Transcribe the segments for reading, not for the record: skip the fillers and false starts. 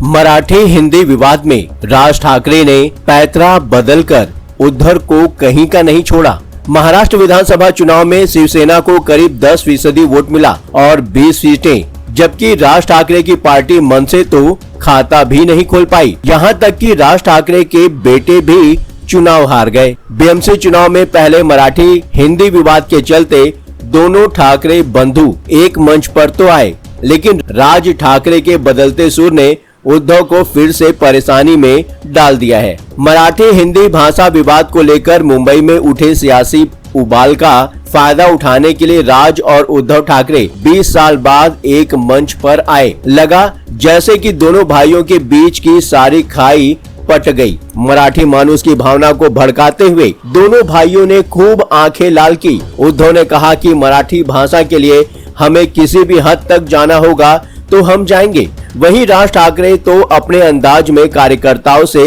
मराठी हिंदी विवाद में राज ठाकरे ने पैतरा बदलकर उद्धव को कहीं का नहीं छोड़ा। महाराष्ट्र विधानसभा चुनाव में शिवसेना को करीब 10% वोट मिला और 20 सीटें, जबकि राज ठाकरे की पार्टी मन से तो खाता भी नहीं खोल पाई। यहां तक कि राज ठाकरे के बेटे भी चुनाव हार गए। बीएमसी चुनाव में पहले मराठी हिंदी विवाद के चलते दोनों ठाकरे बंधु एक मंच पर तो आए, लेकिन राज ठाकरे के बदलते सुर ने उद्धव को फिर से परेशानी में डाल दिया है। मराठी हिंदी भाषा विवाद को लेकर मुंबई में उठे सियासी उबाल का फायदा उठाने के लिए राज और उद्धव ठाकरे 20 साल बाद एक मंच पर आए। लगा जैसे कि दोनों भाइयों के बीच की सारी खाई पट गई। मराठी मानुस की भावना को भड़काते हुए दोनों भाइयों ने खूब आंखें लाल की। उद्धव ने कहा कि मराठी भाषा के लिए हमें किसी भी हद तक जाना होगा तो हम जाएंगे। वहीं राज ठाकरे तो अपने अंदाज में कार्यकर्ताओं से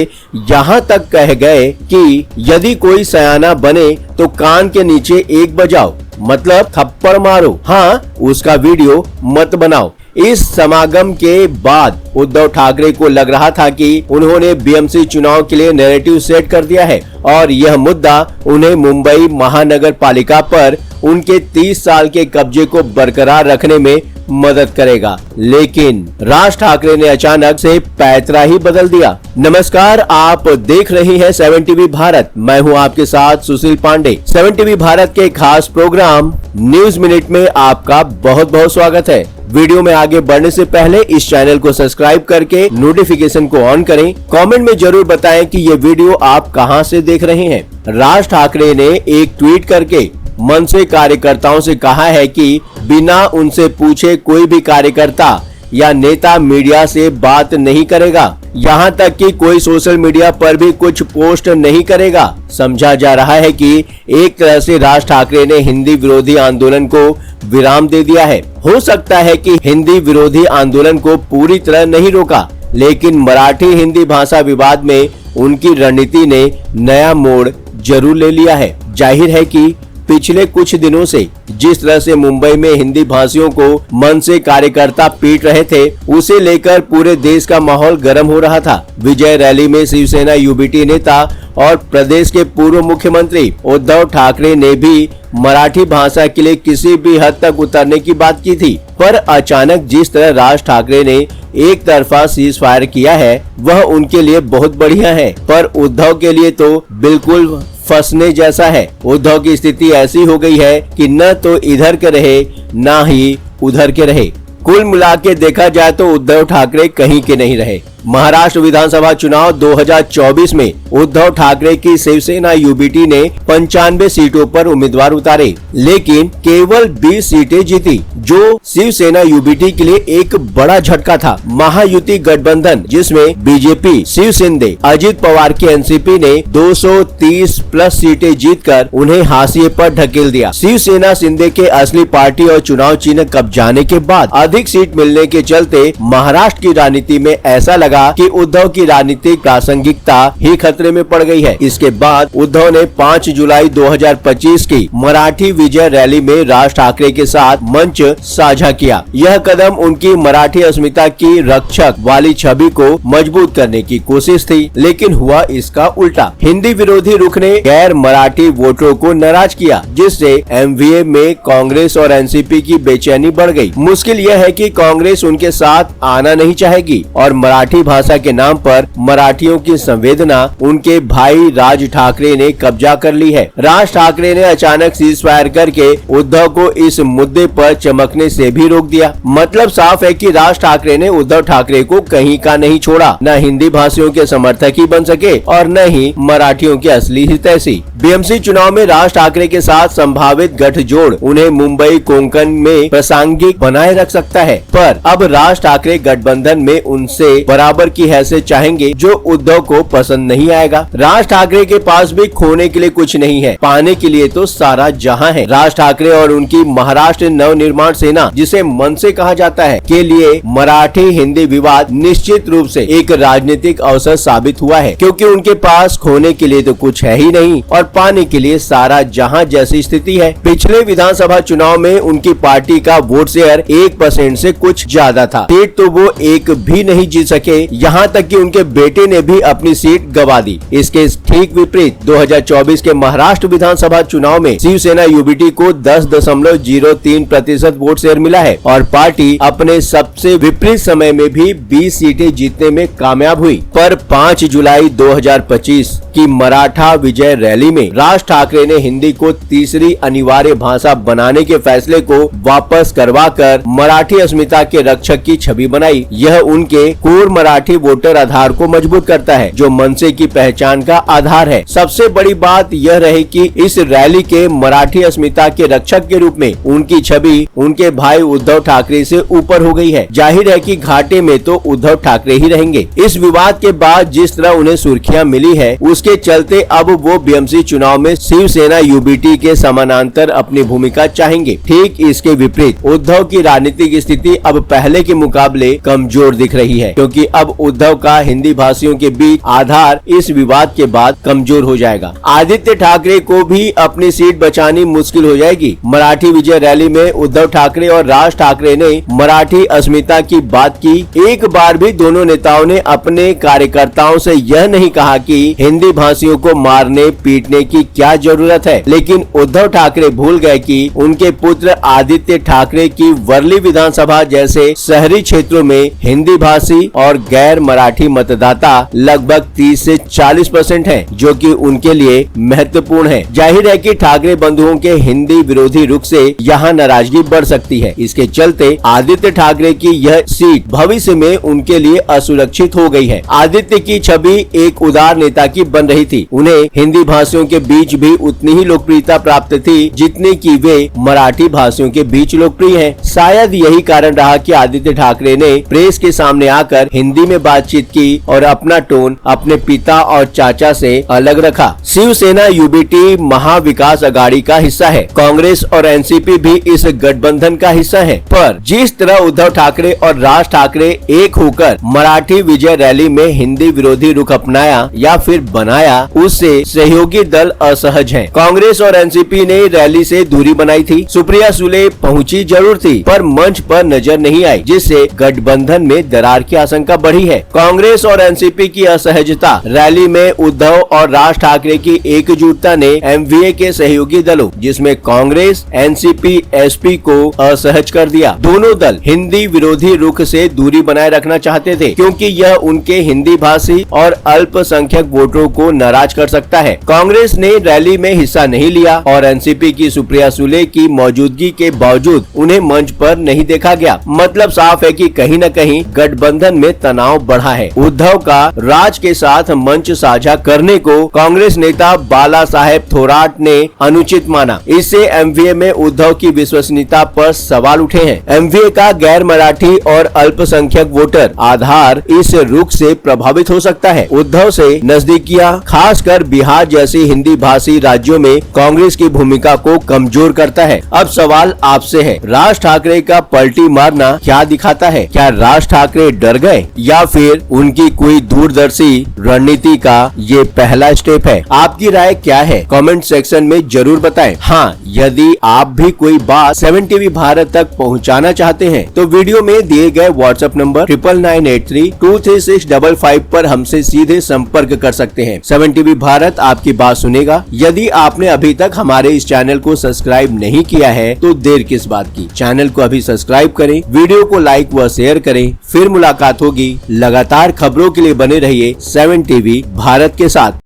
यहाँ तक कह गए कि यदि कोई सयाना बने तो कान के नीचे एक बजाओ, मतलब थप्पड़ मारो, हाँ उसका वीडियो मत बनाओ। इस समागम के बाद उद्धव ठाकरे को लग रहा था कि उन्होंने बीएमसी चुनाव के लिए नैरेटिव सेट कर दिया है और यह मुद्दा उन्हें मुंबई महानगर पालिका पर उनके 30 साल के कब्जे को बरकरार रखने में मदद करेगा। लेकिन राज ठाकरे ने अचानक से पैतरा ही बदल दिया। नमस्कार, आप देख रहे हैं 7 टीवी भारत। मैं हूं आपके साथ सुशील पांडे। 7 टीवी भारत के खास प्रोग्राम न्यूज मिनट में आपका बहुत बहुत स्वागत है। वीडियो में आगे बढ़ने से पहले इस चैनल को सब्सक्राइब करके नोटिफिकेशन को ऑन करें। कमेंट में जरूर बताएं कि ये वीडियो आप कहां से देख रहे हैं। राज ठाकरे ने एक ट्वीट करके मन से कार्यकर्ताओं से कहा है कि बिना उनसे पूछे कोई भी कार्यकर्ता या नेता मीडिया से बात नहीं करेगा, यहाँ तक कि कोई सोशल मीडिया पर भी कुछ पोस्ट नहीं करेगा। समझा जा रहा है कि एक तरह से राज ठाकरे ने हिंदी विरोधी आंदोलन को विराम दे दिया है। हो सकता है कि हिंदी विरोधी आंदोलन को पूरी तरह नहीं रोका, लेकिन मराठी हिंदी भाषा विवाद में उनकी रणनीति ने नया मोड़ जरूर ले लिया है। जाहिर है कि पिछले कुछ दिनों से जिस तरह से मुंबई में हिंदी भाषियों को मन से कार्यकर्ता पीट रहे थे, उसे लेकर पूरे देश का माहौल गर्म हो रहा था। विजय रैली में शिवसेना यूबीटी नेता और प्रदेश के पूर्व मुख्यमंत्री उद्धव ठाकरे ने भी मराठी भाषा के लिए किसी भी हद तक उतरने की बात की थी, पर अचानक जिस तरह राज ठाकरे ने एक तरफा सीज फायर किया है वह उनके लिए बहुत बढ़िया है, पर उद्धव के लिए तो बिल्कुल फंसने जैसा है। उद्धव की स्थिति ऐसी हो गई है कि न तो इधर के रहे न ही उधर के रहे। कुल मिला के देखा जाए तो उद्धव ठाकरे कहीं के नहीं रहे। महाराष्ट्र विधानसभा चुनाव 2024 में उद्धव ठाकरे की शिवसेना यूबीटी ने 95 सीटों पर उम्मीदवार उतारे, लेकिन केवल 20 सीटें जीती, जो शिवसेना यूबीटी के लिए एक बड़ा झटका था। महायुति गठबंधन जिसमें बीजेपी, शिवसेना, अजित पवार की एनसीपी ने 230 प्लस सीटें जीतकर उन्हें हाशिए पर ढकेल दिया। शिवसेना शिंदे के असली पार्टी और चुनाव चिन्ह कब्जाने के बाद अधिक सीट मिलने के चलते महाराष्ट्र की राजनीति में ऐसा लगा कि उद्धव की राजनीतिक प्रासंगिकता ही खतरे में पड़ गई है। इसके बाद उद्धव ने 5 जुलाई 2025 की मराठी विजय रैली में राज ठाकरे के साथ मंच साझा किया। यह कदम उनकी मराठी अस्मिता की रक्षक वाली छवि को मजबूत करने की कोशिश थी, लेकिन हुआ इसका उल्टा। हिंदी विरोधी रुख ने गैर मराठी वोटरों को नाराज किया, जिससे एमवीए में कांग्रेस और एनसीपी की बेचैनी बढ़ गई। मुश्किल यह है कि कांग्रेस उनके साथ आना नहीं चाहेगी और मराठी भाषा के नाम पर मराठियों की संवेदना उनके भाई राज ठाकरे ने कब्जा कर ली है। राज ठाकरे ने अचानक सीज फायर करके उद्धव को इस मुद्दे पर चमकने से भी रोक दिया। मतलब साफ है कि राज ठाकरे ने उद्धव ठाकरे को कहीं का नहीं छोड़ा। न हिंदी भाषियों के समर्थक ही बन सके और न ही मराठियों के असली हितैषी। बीएमसी चुनाव में राज ठाकरे के साथ संभावित गठजोड़ उन्हें मुंबई कोंकण में प्रासंगिक बनाए रख सकता है, पर अब राज ठाकरे गठबंधन में उनसे बराबर की हैसियत चाहेंगे, जो उद्धव को पसंद नहीं आएगा। राज ठाकरे के पास भी खोने के लिए कुछ नहीं है, पाने के लिए तो सारा जहां है। राज ठाकरे और उनकी महाराष्ट्र नवनिर्माण सेना, जिसे मनसे कहा जाता है, के लिए मराठी हिंदी विवाद निश्चित रूप से एक राजनीतिक अवसर साबित हुआ है, क्योंकि उनके पास खोने के लिए तो कुछ है ही नहीं और पाने के लिए सारा जहां जैसी स्थिति है। पिछले विधानसभा चुनाव में उनकी पार्टी का वोट शेयर 1% से कुछ ज्यादा था। सीट तो वो एक भी नहीं जीत सके, यहाँ तक कि उनके बेटे ने भी अपनी सीट गंवा दी। इसके ठीक विपरीत 2024 के महाराष्ट्र विधानसभा चुनाव में शिवसेना यूबीटी को 10.03% वोट शेयर मिला है और पार्टी अपने सबसे विपरीत समय में भी 20 सीटें जीतने में कामयाब हुई। पर 5 जुलाई 2025 की मराठा विजय रैली में राज ठाकरे ने हिंदी को तीसरी अनिवार्य भाषा बनाने के फैसले को वापस करवाकर मराठी अस्मिता के रक्षक की छवि बनाई। यह उनके कोर मराठी वोटर आधार को मजबूत करता है, जो मनसे की पहचान का आधार है। सबसे बड़ी बात यह रही कि इस रैली के मराठी अस्मिता के रक्षक के रूप में उनकी छवि उनके भाई उद्धव ठाकरे से ऊपर हो गई है। जाहिर है कि घाटे में तो उद्धव ठाकरे ही रहेंगे। इस विवाद के बाद जिस तरह उन्हें सुर्खियां मिली है, उसके चलते अब वो बीएमसी चुनाव में शिवसेना यूबीटी के समानांतर अपनी भूमिका चाहेंगे। ठीक इसके विपरीत उद्धव की राजनीतिक स्थिति अब पहले के मुकाबले कमजोर दिख रही है, क्योंकि अब उद्धव का हिंदी भाषियों के बीच आधार इस विवाद के बाद कमजोर हो जाएगा। आदित्य ठाकरे को भी अपनी सीट बचानी मुश्किल हो जाएगी। मराठी विजय रैली में उद्धव ठाकरे और राज ठाकरे ने मराठी अस्मिता की बात की। एक बार भी दोनों नेताओं ने अपने कार्यकर्ताओं से यह नहीं कहा कि हिंदी भाषियों को मारने पीटने की क्या जरूरत है, लेकिन उद्धव ठाकरे भूल गए कि उनके पुत्र आदित्य ठाकरे की वर्ली विधानसभा जैसे शहरी क्षेत्रों में हिंदी भाषी और गैर मराठी मतदाता लगभग 30 से 40% है, जो कि उनके लिए महत्वपूर्ण है। जाहिर है कि ठाकरे बंधुओं के हिंदी विरोधी रुख से यहाँ नाराजगी बढ़ सकती है। इसके चलते आदित्य ठाकरे की यह सीट भविष्य में उनके लिए असुरक्षित हो गई है। आदित्य की छवि एक उदार नेता की बन रही थी। उन्हें हिंदी भाषियों के बीच भी उतनी ही लोकप्रियता प्राप्त थी जितनी कि वे मराठी भाषियों के बीच लोकप्रिय हैं। शायद यही कारण रहा कि आदित्य ठाकरे ने प्रेस के सामने आकर हिंदी में बातचीत की और अपना टोन अपने पिता और चाचा से अलग रखा। शिवसेना यूबीटी महाविकास अघाड़ी का हिस्सा है। कांग्रेस और एनसीपी भी इस गठबंधन का हिस्सा है। पर जिस तरह उद्धव ठाकरे और राज ठाकरे एक होकर मराठी विजय रैली में हिंदी विरोधी रुख अपनाया या फिर बनाया, उससे सहयोगी दल असहज हैं। कांग्रेस और एनसीपी ने रैली से दूरी बनाई थी। सुप्रिया सुले पहुंची जरूर थी, पर मंच पर नजर नहीं आई, जिससे गठबंधन में दरार की आशंका बढ़ी है। कांग्रेस और एनसीपी की असहजता रैली में उद्धव और राज ठाकरे की एकजुटता ने एमवीए के सहयोगी दलों, जिसमें कांग्रेस, एनसीपी, एसपी को असहज कर दिया। दोनों दल हिंदी विरोधी रुख से दूरी बनाए रखना चाहते थे, क्योंकि यह उनके हिंदी भाषी और अल्पसंख्यक वोटरों को नाराज कर सकता है। कांग्रेस ने रैली में हिस्सा नहीं लिया और एनसीपी की सुप्रिया सुले की मौजूदगी के बावजूद उन्हें मंच पर नहीं देखा गया। मतलब साफ है कि कहीं न कहीं गठबंधन में तनाव बढ़ा है। उद्धव का राज के साथ मंच साझा करने को कांग्रेस नेता बाला साहेब थोराट ने अनुचित माना। इससे एमवीए में उद्धव की विश्वसनीयता पर सवाल उठे हैं। एमवीए का गैर मराठी और अल्पसंख्यक वोटर आधार इस रुख से प्रभावित हो सकता है। उद्धव से नजदीकियां खासकर बिहार जैसी हिंदी भाषी राज्यों में कांग्रेस की भूमिका को कमजोर करता है। अब सवाल आपसे है, राज ठाकरे का पलटी मारना क्या दिखाता है? क्या राज ठाकरे डर गए या फिर उनकी कोई दूरदर्शी रणनीति का ये पहला स्टेप है? आपकी राय क्या है? कमेंट सेक्शन में जरूर बताएं। हाँ, यदि आप भी कोई बात 7 टीवी भारत तक पहुंचाना चाहते हैं तो वीडियो में दिए गए व्हाट्सएप नंबर 9993236555 पर हमसे सीधे संपर्क कर सकते हैं। 7 टीवी भारत आपकी बात सुनेगा। यदि आपने अभी तक हमारे इस चैनल को सब्सक्राइब नहीं किया है तो देर किस बात की? चैनल को अभी सब्सक्राइब करें, वीडियो को लाइक व शेयर करें। फिर मुलाकात होगी। लगातार खबरों के लिए बने रहिए 7 टीवी भारत के साथ।